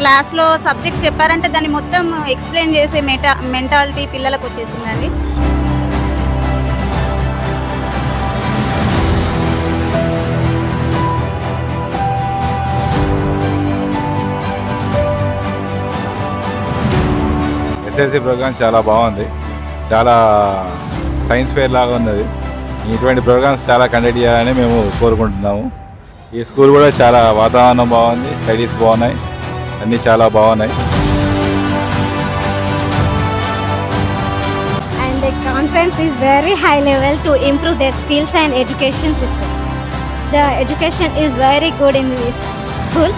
క్లాస్లో సబ్జెక్ట్ చెప్పారంటే దాన్ని మొత్తం ఎక్స్ప్లెయిన్ చేసే మెంటాలిటీ పిల్లలకు వచ్చేసిందండి. ఎస్ఎల్సి ప్రోగ్రామ్ చాలా బాగుంది, చాలా సైన్స్ ఫేర్ లాగా ఉన్నది. ఇటువంటి ప్రోగ్రామ్స్ చాలా కండక్ట్ చేయాలని మేము కోరుకుంటున్నాము. ఈ స్కూల్ కూడా చాలా వాతావరణం బాగుంది, స్టడీస్ బాగున్నాయి, అన్నీ చాలా బాగున్నాయి. And the conference is very high level to improve their skills and education system. The education is very good in this school.